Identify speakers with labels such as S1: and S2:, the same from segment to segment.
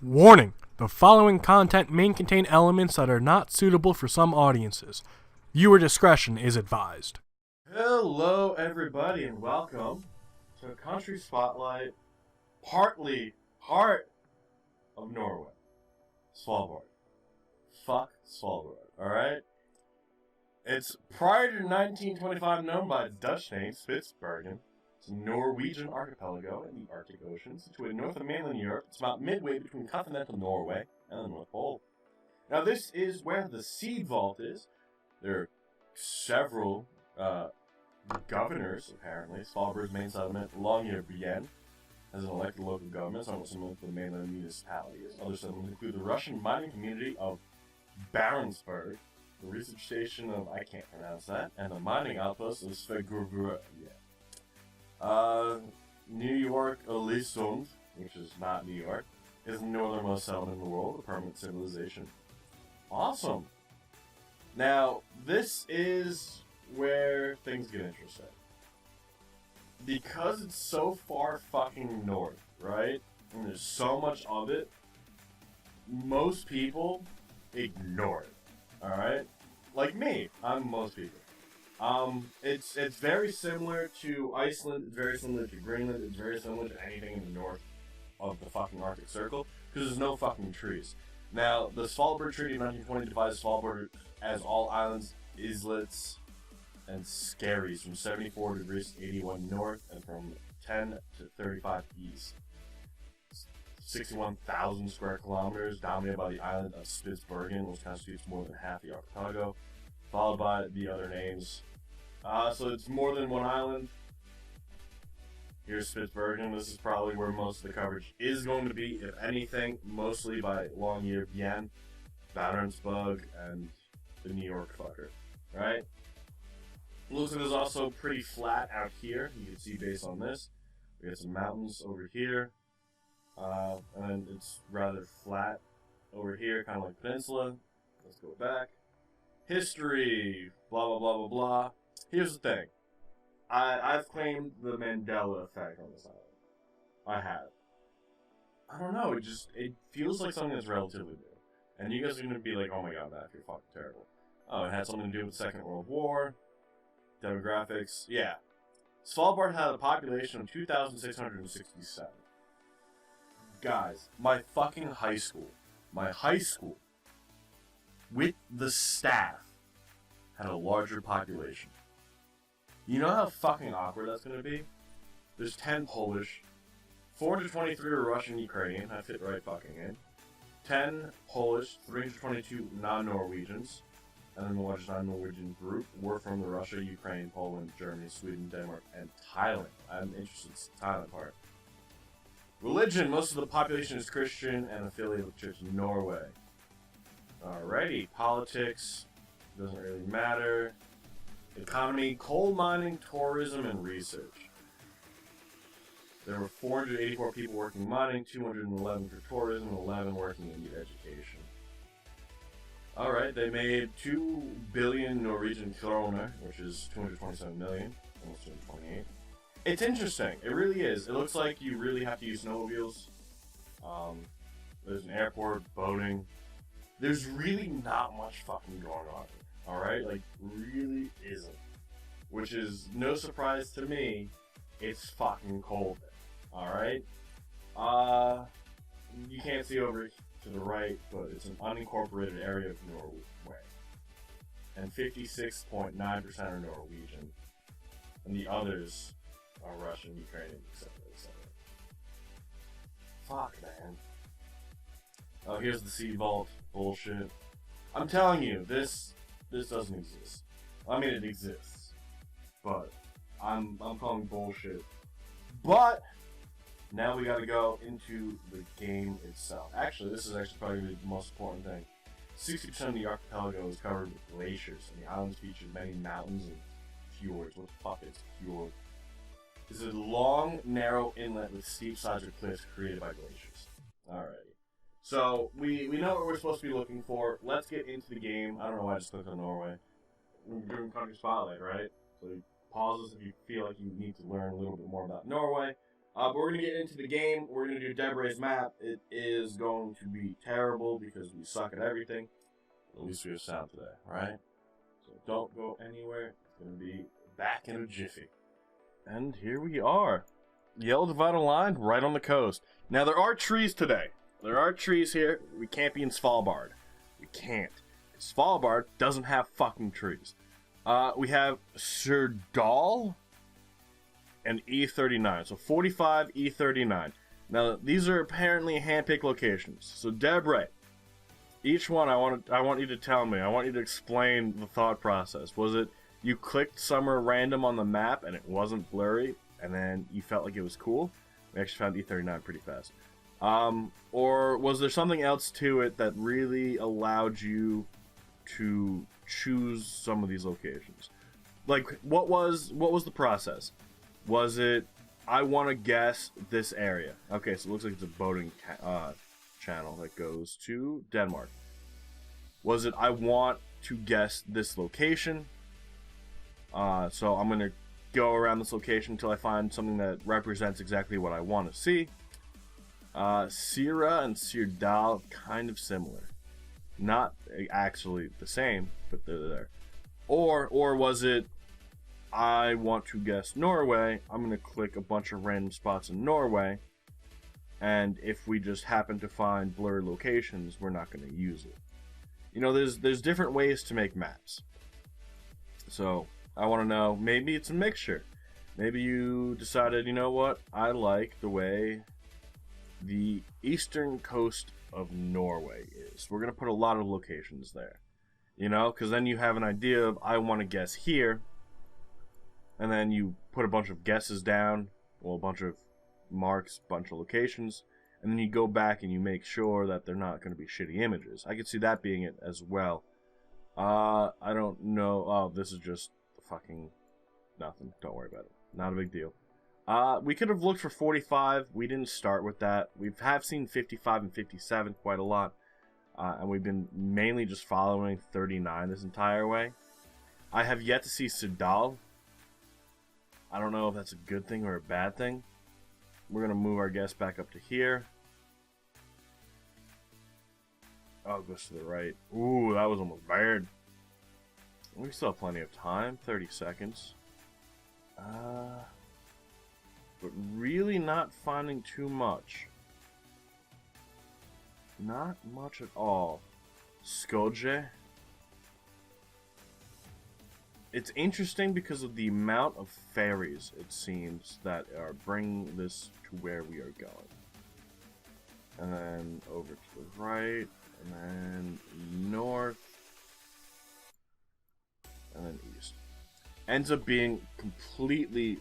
S1: Warning! The following content may contain elements that are not suitable for some audiences. Viewer discretion is advised.
S2: Hello, everybody, and welcome to Country Spotlight, partly part of Norway. Svalbard. Fuck Svalbard, alright? It's prior to 1925 known by its Dutch name, Spitsbergen. It's a Norwegian archipelago in the Arctic Ocean, situated north of mainland Europe. It's about midway between continental Norway and the North Pole. Now, this is where the seed vault is. There are several governors, apparently. Svalbard's main settlement, Longyearbyen, has an elected local government, somewhat similar to the mainland municipalities. Other settlements include the Russian mining community of Barentsburg, the research station of, I can't pronounce that, and the mining outpost of Svegurvura. New York Øresund, which is not New York, is the northernmost settlement in the world, a permanent civilization. Awesome. Now, this is where things get interesting. Because it's so far fucking north, right? And there's so much of it, most people ignore it. Alright? Like me, I'm most people. It's very similar to Iceland, it's very similar to Greenland, it's very similar to anything in the north of the fucking Arctic Circle, because there's no fucking trees. Now, the Svalbard Treaty of 1920 divides Svalbard as all islands, islets, and skerries from 74 degrees to 81 north and from 10 to 35 east. 61,000 square kilometers, dominated by the island of Spitsbergen, which constitutes more than half the archipelago, followed by the other names. So it's more than one island. Here's Spitsbergen. This is probably where most of the coverage is going to be, if anything, mostly by Longyearbyen, Barentsburg, and the New York fucker, right? Looks like it's also pretty flat out here. You can see based on this. We got some mountains over here. And then it's rather flat over here, kind of like peninsula. Let's go back. History, blah, blah, blah, blah, blah. Here's the thing. I've claimed the Mandela effect on this island. I have. I don't know, it feels like something that's relatively new. And you guys are going to be like, oh my god, Matt, you're fucking terrible. Oh, it had something to do with the Second World War. Demographics. Yeah. Svalbard had a population of 2,667. Guys, my fucking high school, with the staff, had a larger population. You know how fucking awkward that's going to be? There's 10 Polish, 423 are Russian Ukrainian, I fit right fucking in. 10 Polish, 322 non-Norwegians, and then the largest non-Norwegian group were from the Russia, Ukraine, Poland, Germany, Sweden, Denmark, and Thailand. I'm interested in the Thailand part. Religion, most of the population is Christian and affiliated with the Church of Norway. Alrighty, politics, doesn't really matter. Economy, coal mining, tourism, and research. There were 484 people working mining, 211 for tourism, and 11 working in education. Alright, they made 2 billion Norwegian kroner, which is 227 million, almost 228. It's interesting, it really is. It looks like you really have to use snowmobiles. There's an airport, boating. There's really not much fucking going on. Alright? Like, really isn't. Which is no surprise to me. It's fucking cold there. Alright? You can't see over to the right, but it's an unincorporated area of Norway. And 56.9% are Norwegian. And the others are Russian, Ukrainian, etc., etc. Fuck, man. Oh, here's the seed vault. Bullshit. I'm telling you, this doesn't exist. I mean, it exists, but I'm calling bullshit. But now we gotta go into the game itself. Actually, this is probably the most important thing. 60% of the archipelago is covered with glaciers, and the islands feature many mountains and fjords. What the fuck is a fjord? It's a long, narrow inlet with steep sides or cliffs created by glaciers. Alrighty. So, we know what we're supposed to be looking for. Let's get into the game. I don't know why I just clicked on Norway. We're doing Country Spotlight, right? So pause this if you feel like you need to learn a little bit more about Norway. But we're going to get into the game. We're going to do Debray's map. It is going to be terrible because we suck at everything. At least we have sound today, right? So don't go anywhere. It's going to be back in a jiffy. And here we are. Yellow divided line right on the coast. Now, there are trees today. There are trees here. We can't be in Svalbard. We can't. Svalbard doesn't have fucking trees. We have Sirdal and E39. So 45, E39. Now, these are apparently handpicked locations. So, Debray, each one I want you to tell me. I want you to explain the thought process. Was it you clicked somewhere random on the map and it wasn't blurry, and then you felt like it was cool? We actually found E39 pretty fast. Or was there something else to it that really allowed you to choose some of these locations? Like, what was the process? Was it, I want to guess this area? Okay, so it looks like it's a boating channel that goes to Denmark. Was it, I want to guess this location? So I'm going to go around this location until I find something that represents exactly what I want to see. Sira and Sirdal, kind of similar. Not actually the same, but they're there. Or was it, I want to guess Norway, I'm going to click a bunch of random spots in Norway, and if we just happen to find blurry locations, we're not going to use it. You know, there's different ways to make maps. So, I want to know, maybe it's a mixture. Maybe you decided, you know what, I like the way the eastern coast of Norway is. We're going to put a lot of locations there. You know, because then you have an idea of, I want to guess here, and then you put a bunch of guesses down, well, a bunch of marks, bunch of locations, and then you go back and you make sure that they're not going to be shitty images. I could see that being it as well. I don't know. Oh, this is just fucking nothing. Don't worry about it. Not a big deal. We could have looked for 45. We didn't start with that. We have seen 55 and 57 quite a lot. And we've been mainly just following 39 this entire way. I have yet to see Sirdal. I don't know if that's a good thing or a bad thing. We're going to move our guest back up to here. Oh, it goes to the right. Ooh, that was almost bad. We still have plenty of time. 30 seconds. But really not finding too much. Not much at all. Skoje. It's interesting because of the amount of ferries, it seems, that are bringing this to where we are going. And then over to the right, and then north, and then east. Ends up being completely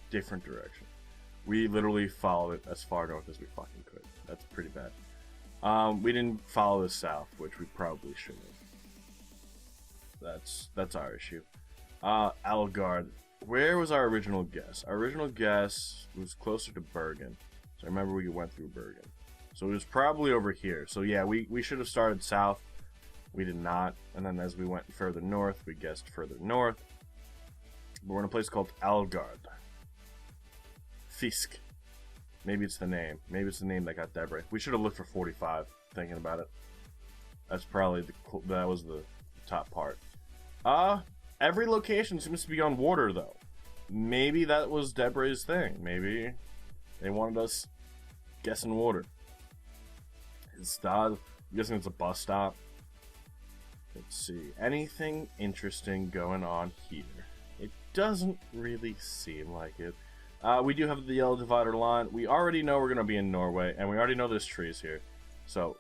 S2: different direction. We literally followed it as far north as we fucking could. That's pretty bad. We didn't follow the south, which we probably shouldn't have. That's our issue. Algard. Where was our original guess? Our original guess was closer to Bergen. So I remember we went through Bergen. So it was probably over here. So yeah, we should have started south. We did not. And then as we went further north, we guessed further north. But we're in a place called Algard. Fisk. Maybe it's the name. Maybe it's the name that got Debray. We should have looked for 45, thinking about it. That's probably that was the top part. Every location seems to be on water, though. Maybe that was Debray's thing. Maybe they wanted us guessing water. I'm guessing it's a bus stop. Let's see. Anything interesting going on here? It doesn't really seem like it. We do have the yellow divider line. We already know we're going to be in Norway, and we already know there's trees here. So,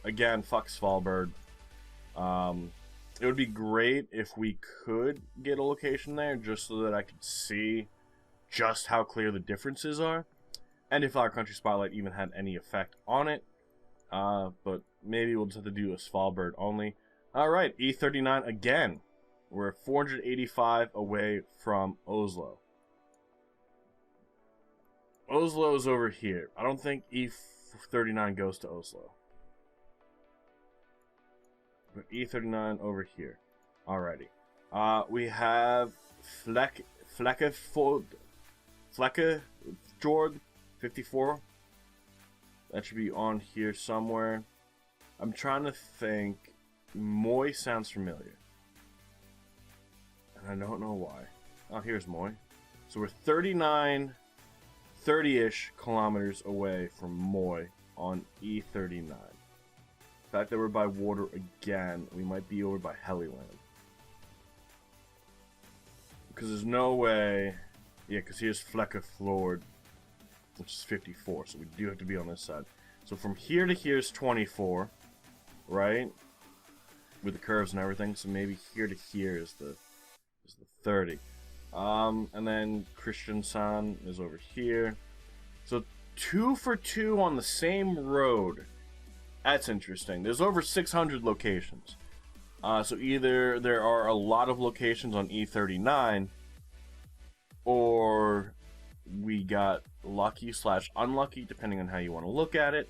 S2: again, fuck Svalbard. It would be great if we could get a location there, just so that I could see just how clear the differences are, and if our country spotlight even had any effect on it. But maybe we'll just have to do a Svalbard only. Alright, E39 again. We're 485 away from Oslo. Oslo is over here. I don't think E39 goes to Oslo. But E39 over here. Alrighty. We have Flekkefjord. Flecke Fjord 54. That should be on here somewhere. I'm trying to think. Moy sounds familiar. And I don't know why. Oh, here's Moy. So we're 39, 30-ish kilometers away from Moy on E39. The fact that we're by water again, we might be over by Heliland. Because there's no way... Yeah, because here's Flecke Fjord, which is 54, so we do have to be on this side. So from here to here is 24, right? With the curves and everything, so maybe here to here is the 30. And then Kristiansand is over here. So 2 for 2 on the same road. That's interesting. There's over 600 locations. So either there are a lot of locations on E39, or we got lucky / unlucky, depending on how you want to look at it.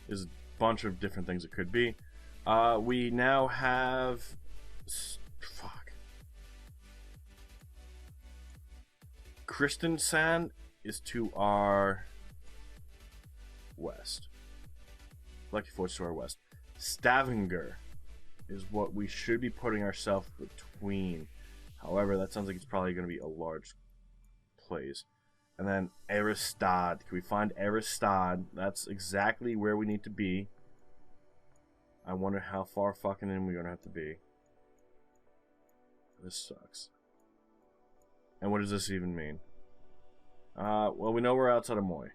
S2: There's a bunch of different things it could be. We now have... Fuck. Kristiansand is to our west. Lucky Fjord's to our west. Stavanger is what we should be putting ourselves between. However, that sounds like it's probably going to be a large place. And then Aristad. Can we find Aristad? That's exactly where we need to be. I wonder how far fucking in we're going to have to be. This sucks. And what does this even mean? Well, we know we're outside of Moy.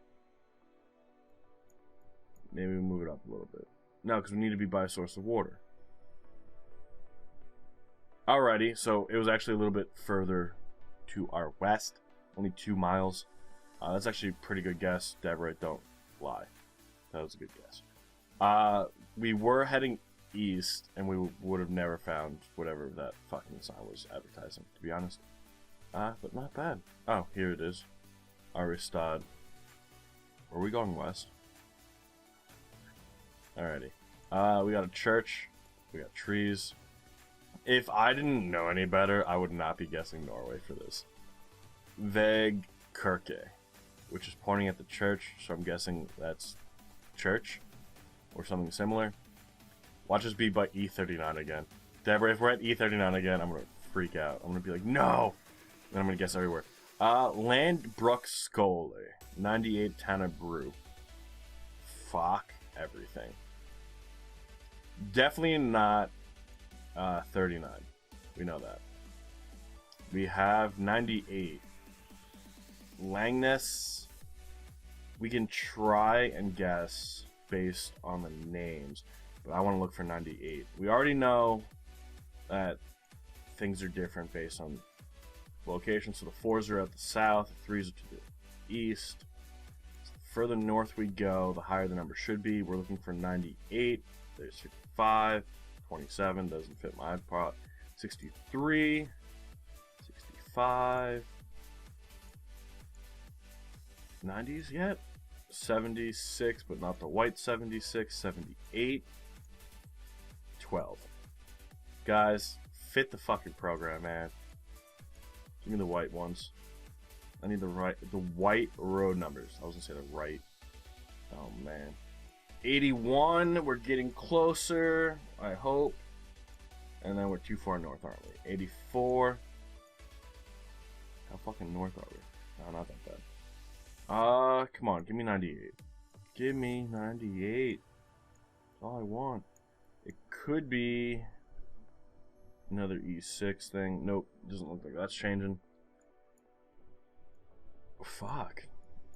S2: Maybe we move it up a little bit. No, because we need to be by a source of water. Alrighty, so it was actually a little bit further to our west. Only 2 miles. That's actually a pretty good guess. Deborah, don't lie. That was a good guess. We were heading east, and we would have never found whatever that fucking sign was advertising, to be honest. But not bad. Oh, here it is. Aristad. Are we going west? Alrighty. We got a church. We got trees. If I didn't know any better, I would not be guessing Norway for this. Veg Kirke, which is pointing at the church, so I'm guessing that's church or something similar. Watch us be by E39 again. Deborah, if we're at E39 again, I'm gonna freak out. I'm gonna be like, no! And I'm gonna guess everywhere. Landbrook Skole, 98 Tanna Brew. Fuck everything. Definitely not 39. We know that. We have 98. Langness. We can try and guess based on the names, but I want to look for 98. We already know that things are different based on location. So the 4s are at the south, the 3s are to the east. So the further north we go, the higher the number should be. We're looking for 98. There's 55. 27 doesn't fit my pot. 63. 65. 90s yet? 76, but not the white 76. 78. 12. Guys, fit the fucking program, man. Give me the white ones. I need the white road numbers. I was gonna say the right. Oh man. 81, we're getting closer, I hope. And then we're too far north, aren't we? 84. How fucking north are we? No, not that bad. Come on, give me 98. Give me 98. That's all I want. It could be another E6 thing. Nope, doesn't look like that's changing. Fuck.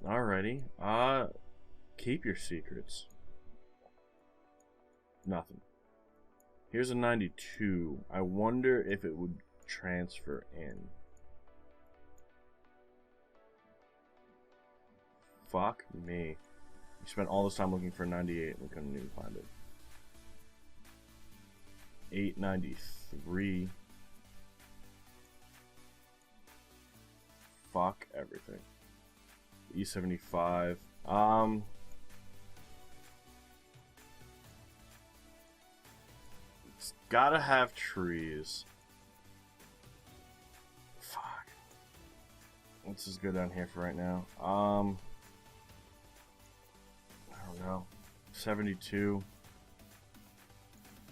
S2: Alrighty. Keep your secrets. Nothing. Here's a 92. I wonder if it would transfer in. Fuck me. We spent all this time looking for 98 and we couldn't even find it. 893. Fuck everything. E75. It's gotta have trees. Fuck. I'm Let's just go down here for right now. I don't know. 72.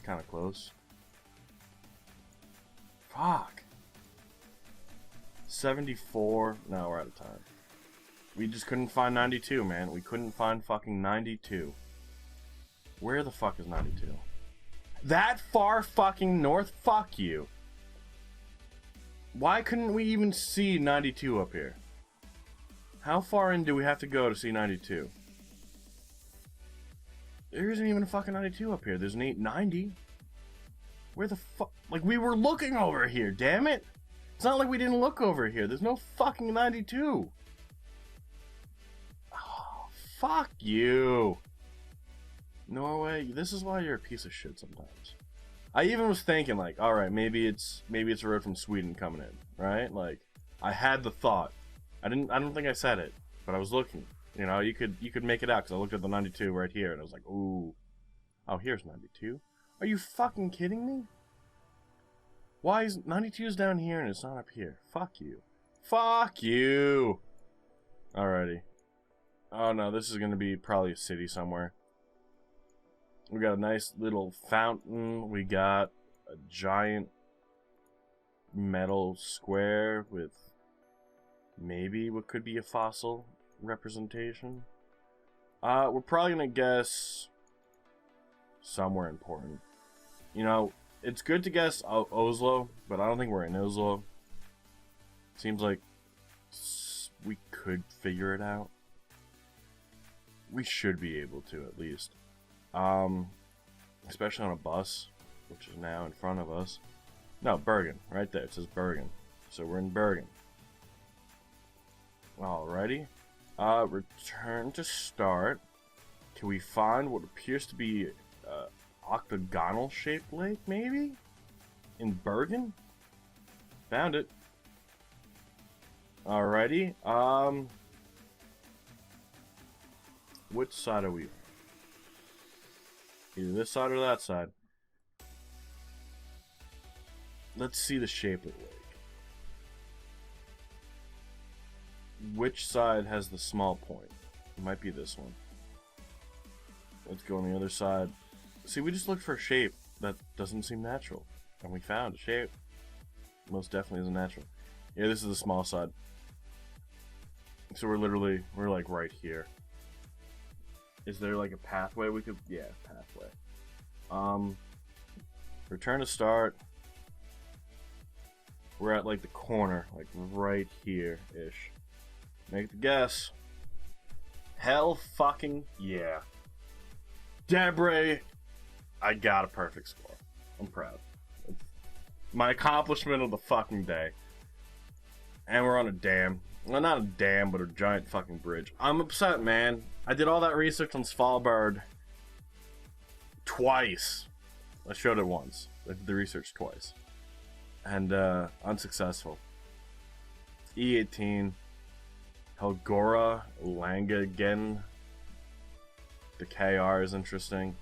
S2: Kind of close. Fuck. 74. No, we're out of time. We just couldn't find 92, man. We couldn't find fucking 92. Where the fuck is 92? That far fucking north? Fuck you. Why couldn't we even see 92 up here? How far in do we have to go to see 92? There isn't even a fucking 92 up here. There's an 890. Where the fuck? Like, we were looking over here, damn it! It's not like we didn't look over here. There's no fucking 92. Oh, fuck you. Norway, this is why you're a piece of shit sometimes. I even was thinking, like, alright, maybe it's a road from Sweden coming in, right? Like, I had the thought. I don't think I said it, but I was looking. You know, you could make it out, because I looked at the 92 right here, and I was like, ooh. Oh, here's 92. Are you fucking kidding me? Why is 92's down here and it's not up here? Fuck you. Fuck you! Alrighty. Oh no, this is gonna be probably a city somewhere. We got a nice little fountain. We got a giant metal square with maybe what could be a fossil representation. We're probably gonna guess somewhere important. You know, it's good to guess Oslo, but I don't think we're in Oslo. Seems like we could figure it out. We should be able to, at least. Especially on a bus, which is now in front of us. No, Bergen. Right there. It says Bergen. So we're in Bergen. Alrighty. Return to start. Can we find what appears to be octagonal shaped lake, maybe? In Bergen? Found it. Alrighty. Which side are we on? Either this side or that side. Let's see the shape of the lake. Which side has the small point? It might be this one. Let's go on the other side. See, we just looked for a shape that doesn't seem natural. And we found a shape. Most definitely isn't natural. Yeah, this is the small side. So we're like right here. Is there like a pathway we could... Yeah, pathway. Return to start. We're at like the corner, like right here-ish. Make the guess. Hell fucking yeah. Debray, I got a perfect score. I'm proud. It's my accomplishment of the fucking day. And we're on a dam. Well, not a dam, but a giant fucking bridge. I'm upset, man. I did all that research on Svalbard twice. I showed it once. I did the research twice. And, unsuccessful. E18. Helgora, Langa again. The KR is interesting.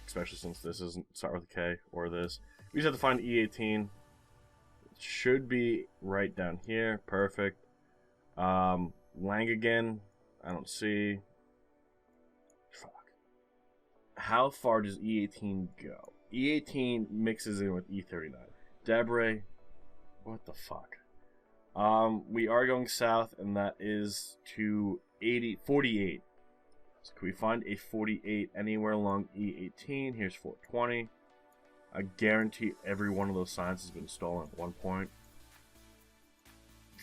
S2: Especially since this doesn't start with a K or this. We just have to find E18. It should be right down here. Perfect. Lang again. I don't see. Fuck. How far does E18 go? E18 mixes in with E39. Debray. What the fuck? We are going south, and that is to 48. So can we find a 48 anywhere along E18? Here's 420. I guarantee every one of those signs has been stolen at one point.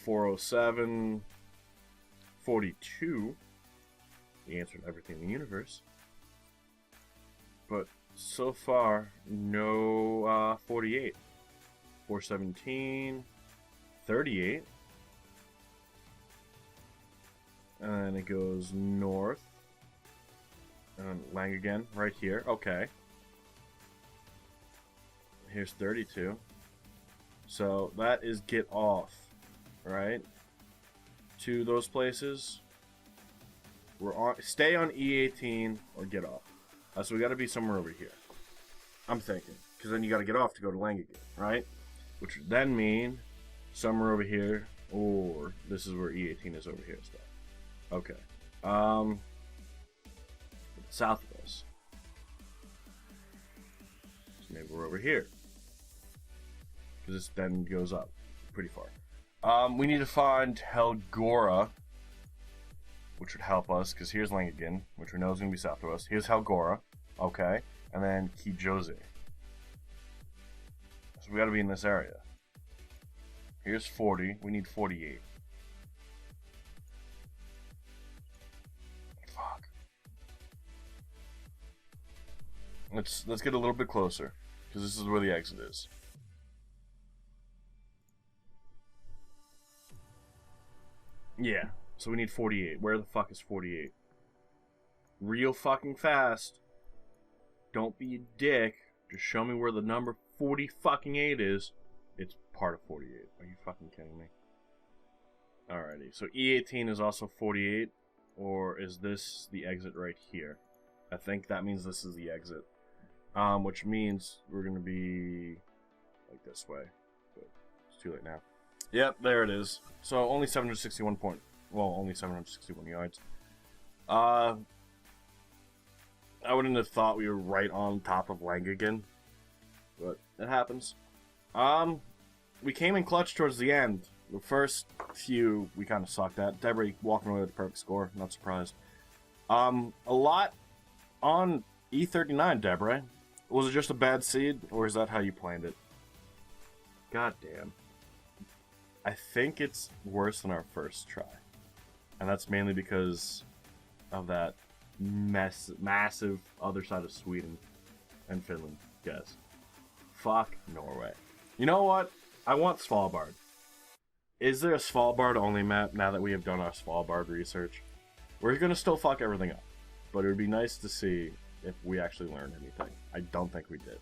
S2: 407. 42. The answer to everything in the universe. But so far, no 48. 417. 38. And then it goes north. And Lang again, right here. Okay. Here's 32. So that is get off, right? To those places. We're on. Stay on E18 or get off. So we got to be somewhere over here. I'm thinking, because then you got to get off to go to Lang again, right? Which would then mean somewhere over here Or this is where E18 is over here stuff. Okay. South of us. So maybe we're over here. Because this then goes up pretty far. We need to find Helgora, which would help us, because here's Langigan, which we know is going to be south of us. Here's Helgora. Okay. And then Kijose. So we got to be in this area. Here's 40. We need 48. Fuck. Let's get a little bit closer, because this is where the exit is. Yeah. So we need 48. Where the fuck is 48? Real fucking fast. Don't be a dick. Just show me where the number 40 fucking 8 is. It's part of 48. Are you fucking kidding me? Alrighty. So E18 is also 48. Or is this the exit right here? I think that means this is the exit. Which means we're going to be like this way. But it's too late now. Yep, there it is. So only 761 point. Well, only 761 yards. I wouldn't have thought we were right on top of Langigan, but it happens. We came in clutch towards the end. The first few we kind of sucked at. Debris walking away with a perfect score. Not surprised. A lot on E39, Debris. Was it just a bad seed, or is that how you planned it? God damn. I think it's worse than our first try. And that's mainly because of that massive other side of Sweden and Finland, guys. Fuck Norway. You know what? I want Svalbard. Is there a Svalbard-only map now that we have done our Svalbard research? We're going to still fuck everything up. But it would be nice to see if we actually learned anything. I don't think we did.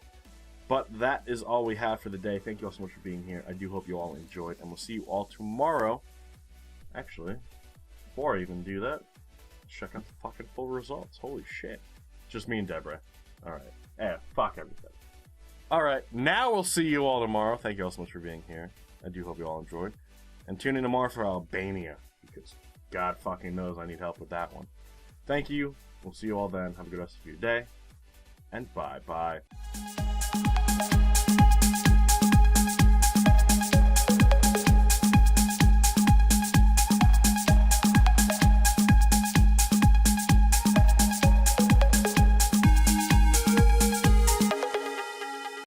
S2: But that is all we have for the day. Thank you all so much for being here. I do hope you all enjoyed. And we'll see you all tomorrow. Actually, before I even do that, check out the fucking full results. Holy shit. Just me and Deborah. Alright. Fuck everything. Alright, now we'll see you all tomorrow. Thank you all so much for being here. I do hope you all enjoyed. And tune in tomorrow for Albania, because God fucking knows I need help with that one. Thank you. We'll see you all then. Have a good rest of your day. And bye-bye.